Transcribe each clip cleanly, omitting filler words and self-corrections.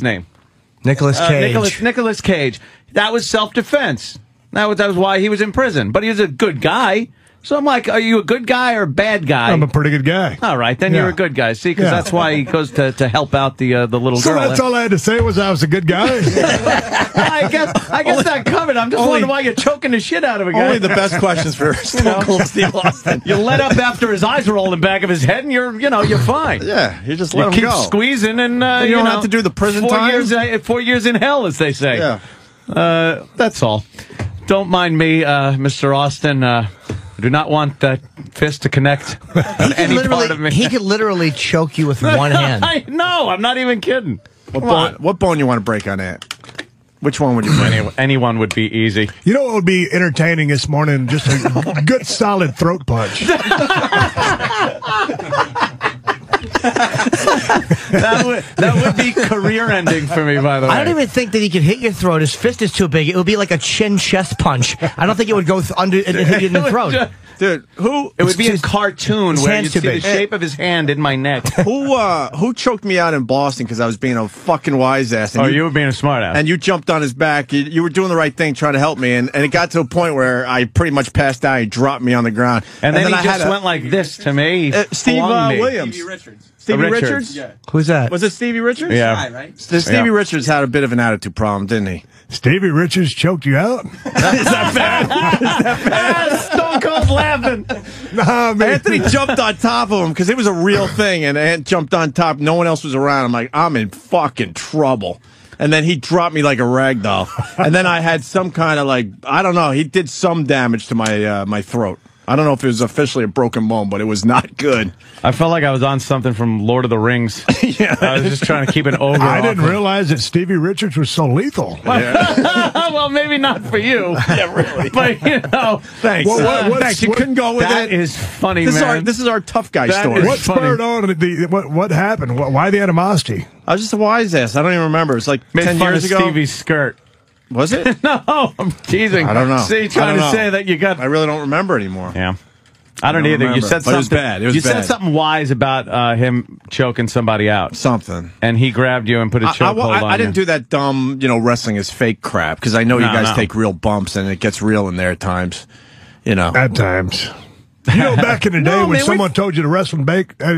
name? Nicolas Cage. Nicolas Cage. That was self-defense. That was why he was in prison. But he was a good guy. So I'm like, are you a good guy or a bad guy? I'm a pretty good guy. All right, then you're a good guy. See, because that's why he goes to help out the little girl. So that's all I had to say was I was a good guy? I guess that covered. I'm just wondering why you're choking the shit out of a guy. Only the best questions for Stone Cold Steve Austin. You let up after his eyes roll in the back of his head, and you're fine. Yeah, you just let him go. Keep squeezing, and you don't have to do the prison time. 4 years in hell, as they say. Yeah. That's all. Don't mind me, Mr. Austin. I do not want that fist to connect on any part of me. He could literally choke you with one hand. No, I'm not even kidding. What bone you want to break on that? Which one would you break? Anyone would be easy. You know what would be entertaining this morning? Just a good solid throat punch. That would be career ending for me, by the way. I don't even think that he could hit your throat. His fist is too big. It would be like a chin chest punch. I don't think it would go under and hit you in the throat. Dude, it would be a cartoon where you see the big. shape of his hand in my neck. Who choked me out in Boston because I was being a fucking wise ass? And you were being a smart ass. And you jumped on his back. You were doing the right thing, trying to help me, and it got to a point where I pretty much passed out. He dropped me on the ground, and then he just went like this to me. Steve Williams. Stevie Richards. Stevie Richards? Yeah. Who's that? Was it Stevie Richards? Yeah. Right? Stevie Richards had a bit of an attitude problem, didn't he? Stevie Richards choked you out? Is that bad? Is that bad? Stone Cold laughing. Nah, man. Anthony jumped on top of him because it was a real thing, and Ant jumped on top. No one else was around. I'm like, I'm in fucking trouble. And then he dropped me like a rag doll. And then I had some kind of I don't know. He did some damage to my my throat. I don't know if it was officially a broken bone, but it was not good. I felt like I was on something from Lord of the Rings. Yeah. I was just trying to keep an ogre. I didn't realize that Stevie Richards was so lethal. Yeah. Well, maybe not for you. Yeah, really. But, thanks. Well, thanks. You couldn't go with it. That is funny, man. This is our tough guy story. What spurred on what happened? Why the animosity? I was just a wise ass. I don't even remember. It's like 10 years ago. Stevie's skirt. Was it? No, I'm teasing. I don't know. See, trying to say that you got. I really don't remember anymore. Yeah. I don't either. You said something. It was bad. It was you bad. said something wise about him choking somebody out. Something. And he grabbed you and put a chokehold on you. I didn't do that dumb, wrestling is fake crap, because I know you guys take real bumps and it gets real in there at times. At times. Back in the day when someone told you to wrestle fake, let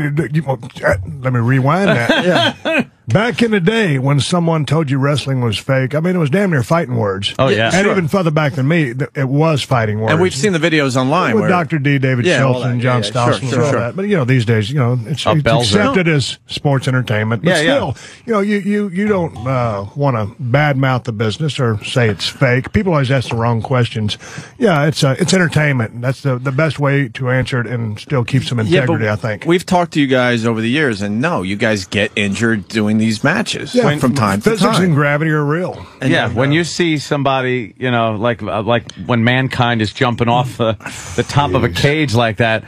me rewind that. Yeah. Back in the day when someone told you wrestling was fake, I mean, it was damn near fighting words. Oh, yeah. And even further back than me, it was fighting words. And we've seen the videos online. With Dr. D, David Shelton, John Stoughton, and all that. But, these days, it's accepted as sports entertainment. But still, you don't want to badmouth the business or say it's fake. People always ask the wrong questions. Yeah, it's entertainment. That's the best way to answer it and still keep some integrity, I think. We've talked to you guys over the years, and no, you guys get injured doing these matches from time to time. Physics and gravity are real. And when you see somebody, like when Mankind is jumping off the top of a cage like that,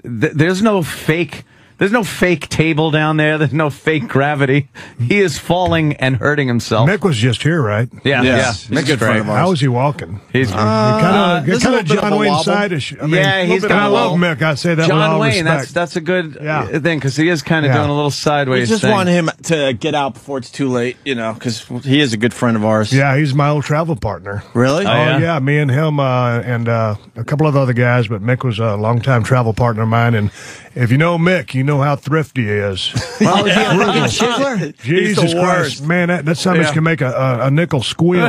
there's no fake. There's no fake table down there. There's no fake gravity. He is falling and hurting himself. Mick was just here, right? Yeah. Yes. Mick's a good friend of ours. How is he walking? He's kind of John Wayne side-ish. He's got I love Mick. I say that with all Wayne, respect. that's a good thing, because he is kind of doing a little sideways We just thing. want him to get out before it's too late, because he is a good friend of ours. Yeah, he's my old travel partner. Really? Oh, yeah. Me and him and a couple of other guys, but Mick was a longtime travel partner of mine, and if you know Mick, you know how thrifty he is. Well, Jesus Christ, man, that son can make a nickel squeal.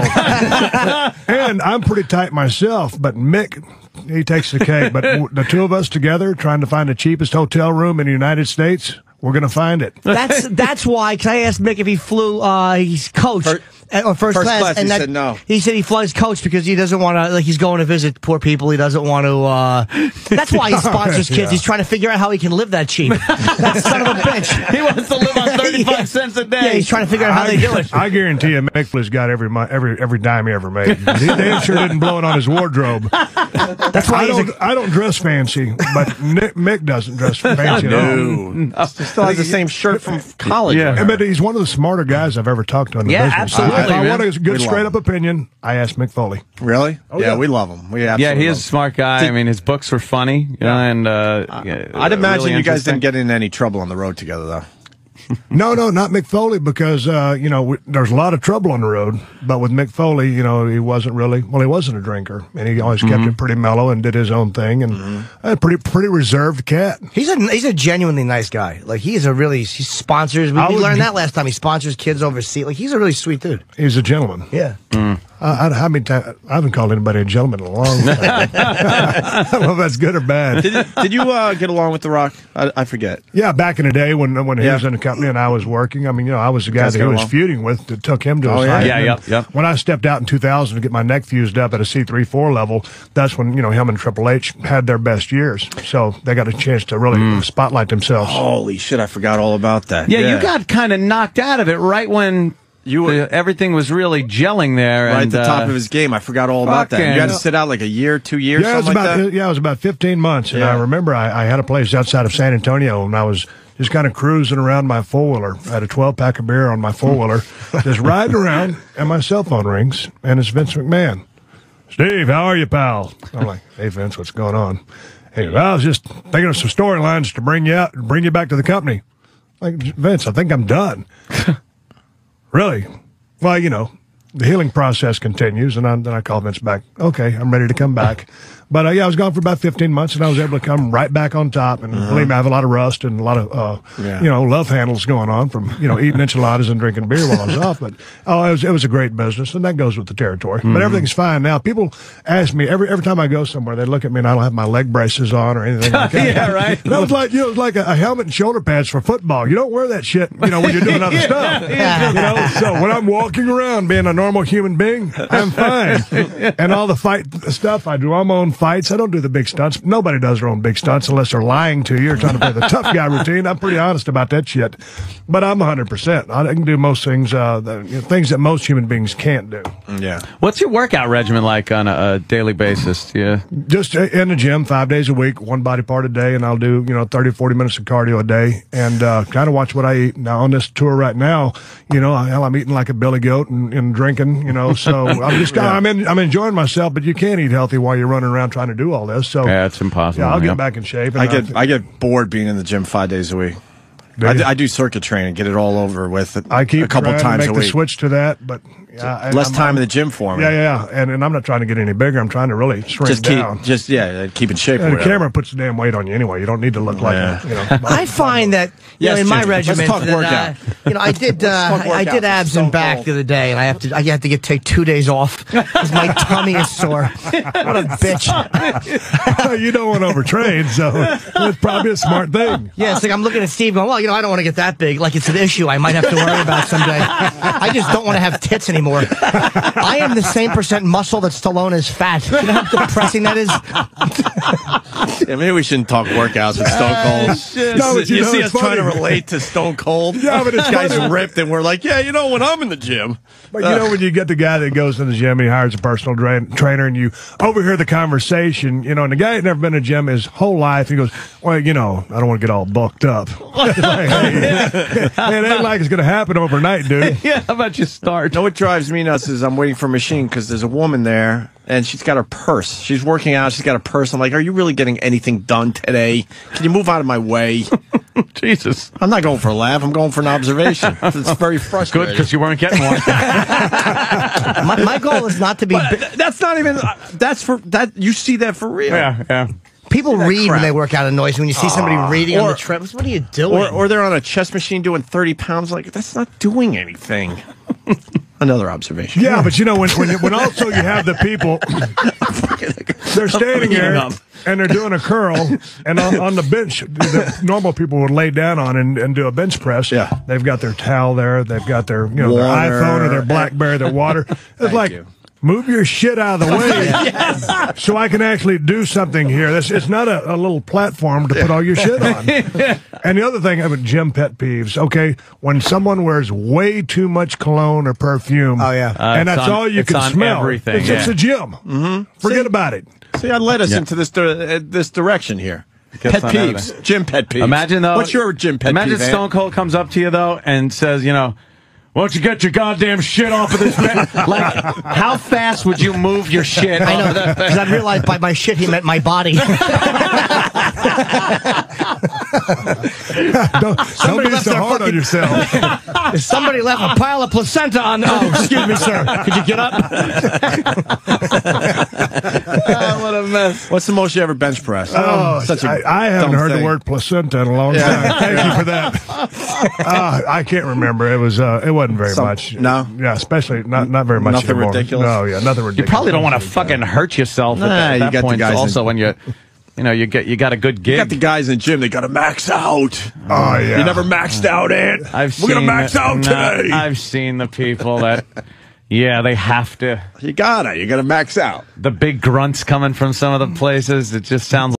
And I'm pretty tight myself, but Mick, he takes the cake. But the two of us together trying to find the cheapest hotel room in the United States, we're going to find it. That's why, because I asked Mick if he flew, he's coach. Or first class, and he said no. He said he flies coach because he doesn't want to, he's going to visit poor people. He doesn't want to, that's why he sponsors kids. He's trying to figure out how he can live that cheap. That son of a bitch. He wants to live on 35 cents a day. Yeah, he's trying to figure out how they do it. I guarantee you, Mick has got every dime he ever made. He damn sure didn't blow it on his wardrobe. That's why I don't dress fancy, but Mick doesn't dress fancy at all. No. Still has the same shirt from college. Yeah, but he's one of the smarter guys I've ever talked to in the business. Absolutely. If I want a good straight up opinion, I ask Mick Foley. Really? Oh, yeah, we love him. We absolutely he is a smart guy. I mean, his books were funny. And I'd imagine really you guys didn't get in any trouble on the road together, though. No, not Mick Foley, because there's a lot of trouble on the road. But with Mick Foley, he wasn't a drinker, and he always kept it pretty mellow and did his own thing, and a pretty reserved cat. He's a genuinely nice guy. Like he sponsors. We learned that last time. He sponsors kids overseas. Like he's a really sweet dude. He's a gentleman. Yeah. I haven't called anybody a gentleman in a long time. I don't know if that's good or bad. Did you get along with The Rock? I forget. Yeah, back in the day when he was in the company and I was working. I mean, I was the guy that he was feuding with that took him to his height. Yeah. When I stepped out in 2000 to get my neck fused up at a C3-4 level, that's when him and Triple H had their best years. So they got a chance to really spotlight themselves. Holy shit! I forgot all about that. Yeah, you got kind of knocked out of it right when everything was really gelling there. Right and, at the top of his game. I forgot all about that. You had to sit out like a year, 2 years, something like that? Yeah, it was about 15 months. And I remember I had a place outside of San Antonio, and I was just kind of cruising around my four-wheeler. I had a 12-pack of beer on my four-wheeler, just riding around, and my cell phone rings, and it's Vince McMahon. Steve, how are you, pal? I'm like, hey, Vince, what's going on? Hey, well, I was just thinking of some storylines to bring you back to the company. Like, Vince, I think I'm done. Really? Well, the healing process continues, and then I call Vince back. Okay, I'm ready to come back. But, I was gone for about 15 months, and I was able to come right back on top. And believe me, I have a lot of rust and a lot of, love handles going on from, eating enchiladas and drinking beer while I was off. But, it was a great business, and that goes with the territory. But everything's fine now. People ask me, every time I go somewhere, they look at me, and I don't have my leg braces on or anything like that. Yeah, right. That was like, it was like a helmet and shoulder pads for football. You don't wear that shit, when you're doing other stuff. So when I'm walking around being a normal human being, I'm fine. And all the fight stuff, I do all my own fights. I don't do the big stunts. Nobody does their own big stunts unless they're lying to you or trying to play the tough guy routine. I'm pretty honest about that shit. But I'm 100%. I can do most things, things that most human beings can't do. Yeah. What's your workout regimen like on a daily basis? Yeah. Just in the gym 5 days a week, one body part a day, and I'll do 30, 40 minutes of cardio a day, and kind of watch what I eat. Now on this tour right now, I'm eating like a billy goat and drinking, so I'm enjoying myself. But you can't eat healthy while you're running around trying to do all this. So yeah, it's impossible. Yeah, I'll get back in shape. And I get bored being in the gym 5 days a week. I do circuit training, get it all over with. I keep a couple times to make a week. The switch to that, but less time in the gym for me. Yeah, and I'm not trying to get any bigger. I'm trying to really shrink down. Keep in shape. And the camera puts the damn weight on you anyway. You don't need to look like I find that in my regimen, I did abs and back the other day, and I have to take 2 days off because my tummy is sore. What a bitch! You don't want to overtrain, so that's probably a smart thing. Yeah, it's like I'm looking at Steve going, well, I don't want to get that big. Like it's an issue I might have to worry about someday. I just don't want to have tits anymore. I am the same % muscle that Stallone is fat. You know how depressing that is? Yeah, maybe we shouldn't talk workouts with Stone Cold. No, you see us trying to relate to Stone Cold? Yeah, but this guy's ripped, and we're like, when I'm in the gym. But when you get the guy that goes to the gym, he hires a personal trainer, and you overhear the conversation, and the guy had never been to the gym his whole life, he goes, well, I don't want to get all bulked up. Like, hey, it ain't like it's going to happen overnight, dude. Yeah, how about you start? What drives me nuts is I'm waiting for a machine because there's a woman there, and she's got her purse. She's working out. She's got a purse. I'm like, are you really getting anything done today? Can you move out of my way? Jesus. I'm not going for a laugh. I'm going for an observation. It's very frustrating. Good, because you weren't getting one. my goal is not to be... That's not even... That's for... that. You see that for real. Yeah. People read when they work out. Annoys me when you see somebody reading on the treadmill. What are you doing? Or they're on a chest machine doing 30 pounds. Like, that's not doing anything. Another observation. Yeah, but when also you have the people, they're standing there and they're doing a curl, and on the bench, the normal people would lay down on and do a bench press. Yeah. They've got their towel there, they've got their their iPhone or their BlackBerry, their water. It's like, move your shit out of the way so I can actually do something here. It's not a little platform to put all your shit on. And the other thing, I have gym pet peeves. Okay, when someone wears way too much cologne or perfume, and that's all you can smell. Everything, it's a gym. Forget about it. See, I led us into this direction here. Pet peeves. Gym pet peeves. Imagine, though. What's your gym pet peeve? Imagine Stone Cold comes up to you, though, and says, Why don't you get your goddamn shit off of this bed? Like, how fast would you move your shit? I know, because I realized by my shit he meant my body. Don't be so hard on yourself. Somebody left a pile of placenta on. Oh, excuse me, sir. Could you get up? Oh, what a mess. What's the most you ever bench press? I haven't heard the word placenta in a long time. Thank you for that. I can't remember. It wasn't very much. No? Yeah, especially not very much Nothing anymore. ridiculous? No, yeah, nothing ridiculous. You probably don't want to fucking hurt yourself at that point. Also, when you got a good gig. You got the guys in the gym, they got to max out. Oh, yeah. You never maxed out, Ant? We're going to max out today. I've seen the people that, they have to. You got to max out. The big grunts coming from some of the places, it just sounds